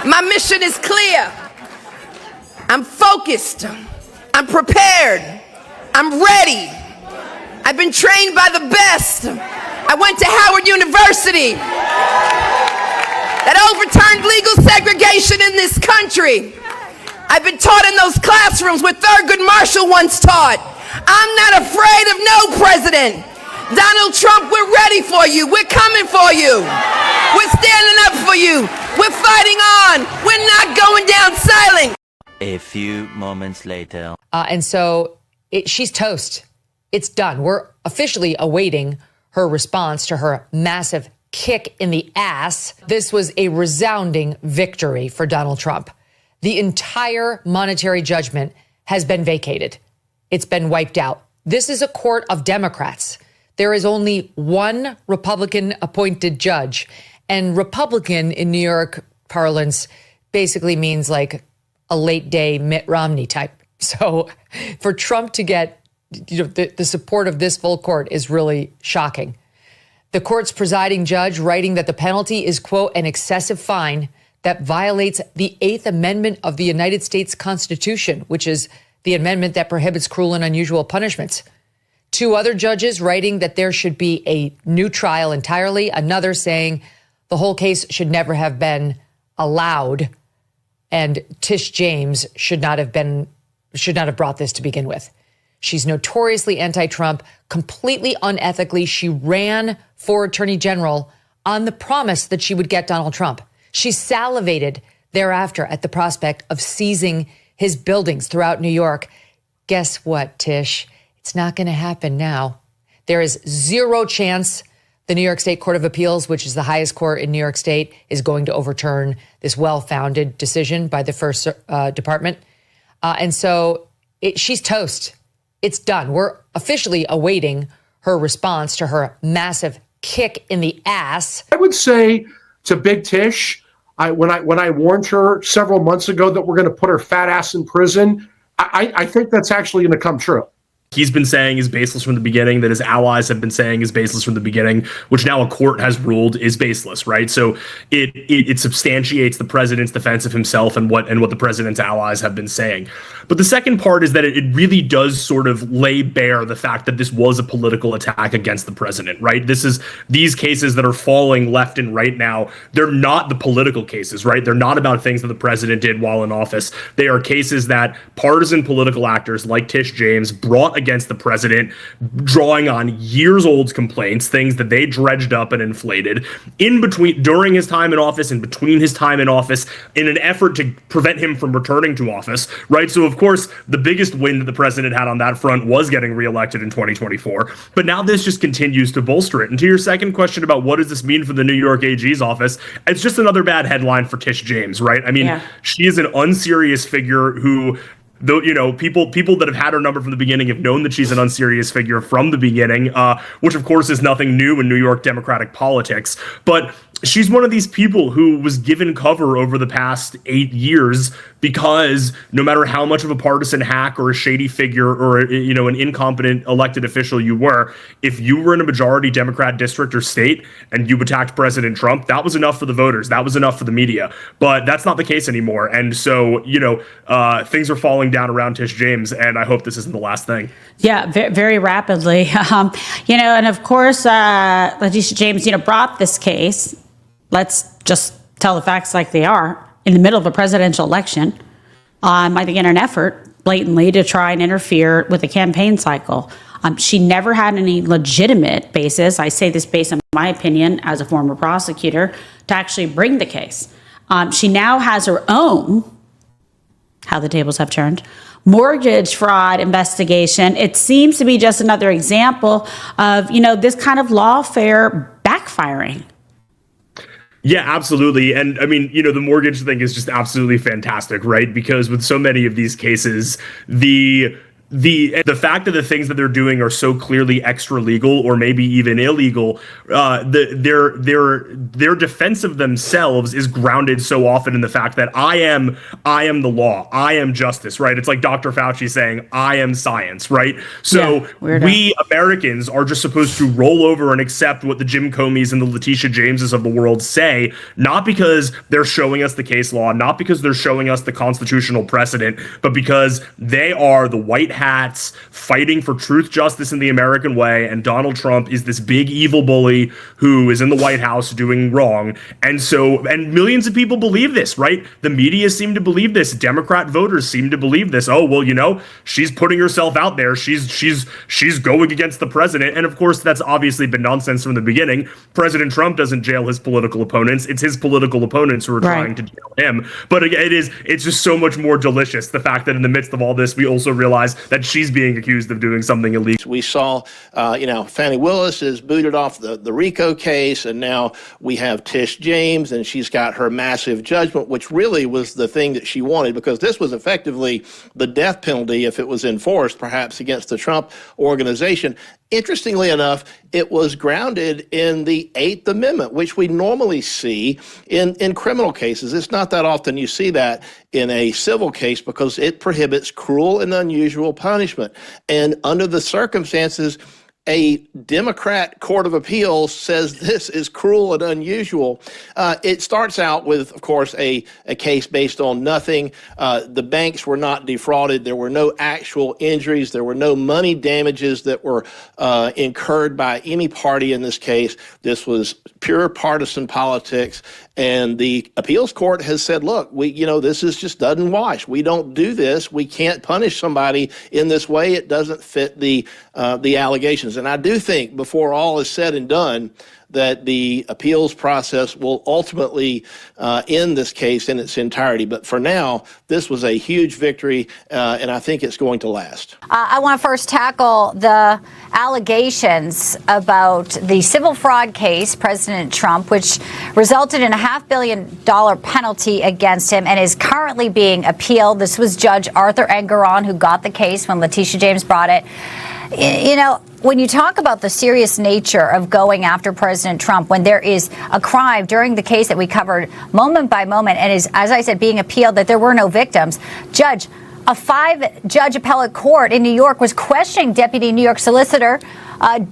My mission is clear. I'm focused. I'm prepared. I'm ready. I've been trained by the best. I went to Howard University that overturned legal segregation in this country. I've been taught in those classrooms where Thurgood Marshall once taught. I'm not afraid of no president. Donald Trump, we're ready for you. We're coming for you. We're standing up for you. We're fighting on. We're not going down silent. A few moments later. And so she's toast. It's done. We're officially awaiting her response to her massive kick in the ass. This was a resounding victory for Donald Trump. The entire monetary judgment has been vacated. It's been wiped out. This is a court of Democrats. There is only one Republican appointed judge. And Republican in New York parlance basically means like a late day Mitt Romney type. So for Trump to get the support of this full court is really shocking. The court's presiding judge writing that the penalty is, quote, an excessive fine that violates the 8th Amendment of the United States Constitution, which is the amendment that prohibits cruel and unusual punishments. Two other judges writing that there should be a new trial entirely. Another saying the whole case should never have been allowed. And Tish James should not have brought this to begin with. She's notoriously anti-Trump, completely unethically. She ran for attorney general on the promise that she would get Donald Trump. She salivated thereafter at the prospect of seizing his buildings throughout New York. Guess what, Tish? It's not going to happen now. There is zero chance the New York State Court of Appeals, which is the highest court in New York State, is going to overturn this well-founded decision by the First Department. And so she's toast. It's done. We're officially awaiting her response to her massive kick in the ass. I would say to Big Tish, when I warned her several months ago that we're going to put her fat ass in prison, I think that's actually going to come true. He's been saying is baseless from the beginning, that his allies have been saying is baseless from the beginning, which now a court has ruled is baseless, right? So it substantiates the president's defense of himself and what the president's allies have been saying. But the second part is that it really does sort of lay bare the fact that this was a political attack against the president, right? These cases that are falling left and right now, they're not the political cases, right? They're not about things that the president did while in office. They are cases that partisan political actors like Tish James brought against the president, drawing on years-old complaints, things that they dredged up and inflated during his time in office and between his time in office in an effort to prevent him from returning to office, right? So, of course, the biggest win that the president had on that front was getting reelected in 2024. But now this just continues to bolster it. And to your second question about what does this mean for the New York AG's office, it's just another bad headline for Tish James, right? I mean, She is an unserious figure who, though, people that have had her number from the beginning have known that she's an unserious figure from the beginning, which of course is nothing new in New York Democratic politics. But she's one of these people who was given cover over the past 8 years because no matter how much of a partisan hack or a shady figure or, an incompetent elected official you were, if you were in a majority Democrat district or state and you attacked President Trump, that was enough for the voters. That was enough for the media. But that's not the case anymore. And so, things are falling down around Tish James, and I hope this isn't the last thing. Yeah, very rapidly. And of course, Letitia James, brought this case. Let's just tell the facts like they are. In the middle of a presidential election, I think in an effort blatantly to try and interfere with the campaign cycle. She never had any legitimate basis, I say this based on my opinion as a former prosecutor, to actually bring the case. She now has her own, how the tables have turned, mortgage fraud investigation. It seems to be just another example of, this kind of lawfare backfiring. Yeah, absolutely. And I mean, the mortgage thing is just absolutely fantastic, right? Because with so many of these cases, the the fact that the things that they're doing are so clearly extra legal or maybe even illegal, their defense of themselves is grounded so often in the fact that I am the law, I am justice, right? It's like Dr. Fauci saying I am science, right? So we Americans are just supposed to roll over and accept what the Jim Comeys and the Letitia Jameses of the world say, not because they're showing us the case law, not because they're showing us the constitutional precedent, but because they are the white hats fighting for truth, justice, in the American way, and Donald Trump is this big evil bully who is in the White House doing wrong. And millions of people believe this, right? The media seem to believe this. Democrat voters seem to believe this. Oh, well, she's putting herself out there. She's going against the president. And of course, that's obviously been nonsense from the beginning. President Trump doesn't jail his political opponents. It's his political opponents who are trying to jail him. But it's just so much more delicious, the fact that in the midst of all this, we also realize that she's being accused of doing something illegal. We saw, Fani Willis is booted off the RICO case, and now we have Tish James, and she's got her massive judgment, which really was the thing that she wanted, because this was effectively the death penalty if it was enforced, perhaps against the Trump organization. Interestingly enough, it was grounded in the Eighth Amendment, which we normally see in criminal cases. It's not that often you see that in a civil case because it prohibits cruel and unusual punishment. And under the circumstances, a Democrat Court of Appeals says this is cruel and unusual. It starts out with, of course, a case based on nothing. The banks were not defrauded. There were no actual injuries. There were no money damages that were incurred by any party in this case. This was pure partisan politics. And the appeals court has said, look, this is just doesn't wash. We don't do this. We can't punish somebody in this way. It doesn't fit the allegations. And I do think before all is said and done, that the appeals process will ultimately end this case in its entirety. But for now, this was a huge victory, and I think it's going to last. I want to first tackle the allegations about the civil fraud case, President Trump, which resulted in a $500 million penalty against him and is currently being appealed. This was Judge Arthur Engeron who got the case when Letitia James brought it. When you talk about the serious nature of going after President Trump, when there is a crime during the case that we covered moment by moment and is, as I said, being appealed, that there were no victims, Judge, a 5-judge appellate court in New York was questioning Deputy New York Solicitor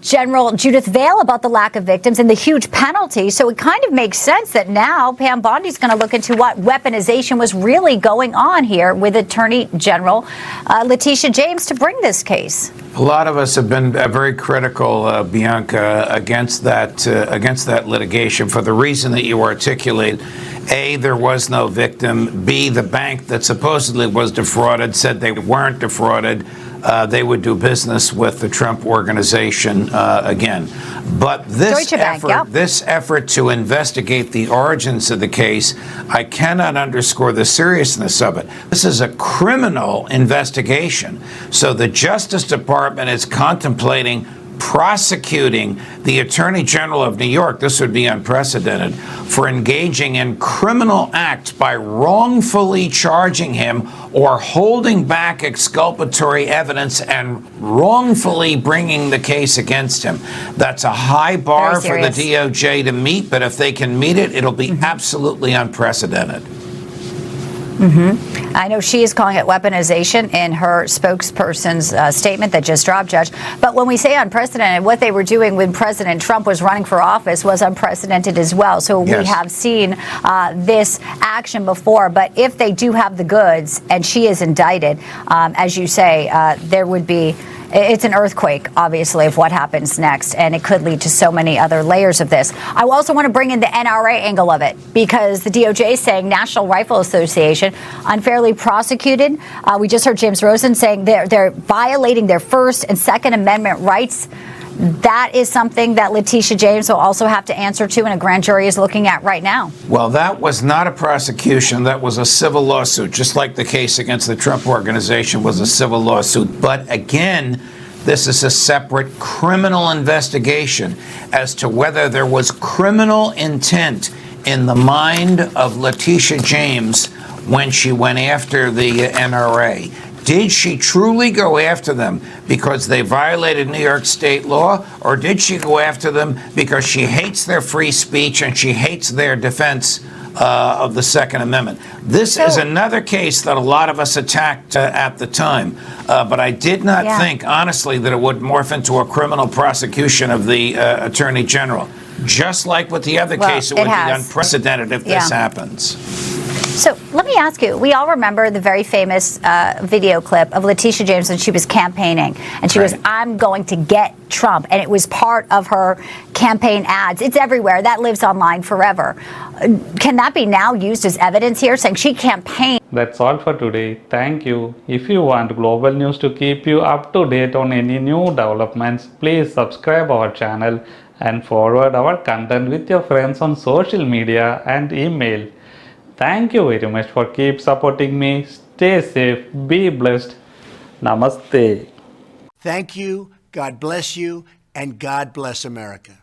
General Judith Vale about the lack of victims and the huge penalty. So it kind of makes sense that now Pam Bondi's going to look into what weaponization was really going on here with Attorney General Letitia James to bring this case. A lot of us have been very critical, Bianca, against that litigation for the reason that you articulate. A, there was no victim. B, the bank that supposedly was defrauded said they weren't defrauded. They would do business with the Trump organization again. But this effort to investigate the origins of the case, I cannot underscore the seriousness of it. This is a criminal investigation. So the Justice Department is contemplating prosecuting the Attorney General of New York, this would be unprecedented, for engaging in criminal acts by wrongfully charging him or holding back exculpatory evidence and wrongfully bringing the case against him. That's a high bar for the DOJ to meet, but if they can meet it, it'll be absolutely unprecedented. I know she is calling it weaponization in her spokesperson's statement that just dropped, Judge. But when we say unprecedented, what they were doing when President Trump was running for office was unprecedented as well. So we have seen this action before. But if they do have the goods and she is indicted, as you say, there would be... It's an earthquake, obviously, of what happens next, and it could lead to so many other layers of this. I also want to bring in the NRA angle of it, because the DOJ is saying National Rifle Association unfairly prosecuted. We just heard James Rosen saying they're violating their First and Second Amendment rights. That is something that Letitia James will also have to answer to, and a grand jury is looking at right now. Well, that was not a prosecution. That was a civil lawsuit, just like the case against the Trump organization was a civil lawsuit. But again, this is a separate criminal investigation as to whether there was criminal intent in the mind of Letitia James when she went after the NRA. Did she truly go after them because they violated New York state law, or did she go after them because she hates their free speech and she hates their defense of the Second Amendment? This is another case that a lot of us attacked at the time, but I did not think, honestly, that it would morph into a criminal prosecution of the Attorney General. Just like with the other case, it would be unprecedented if this happens. So let me ask you, we all remember the very famous video clip of Letitia James when she was campaigning. And she goes, I'm going to get Trump. And it was part of her campaign ads. It's everywhere. That lives online forever. Can that be now used as evidence here, saying she campaigned? That's all for today. Thank you. If you want global news to keep you up to date on any new developments, please subscribe our channel and forward our content with your friends on social media and email. Thank you very much for keep supporting me. Stay safe, be blessed. Namaste. Thank you, God bless you, and God bless America.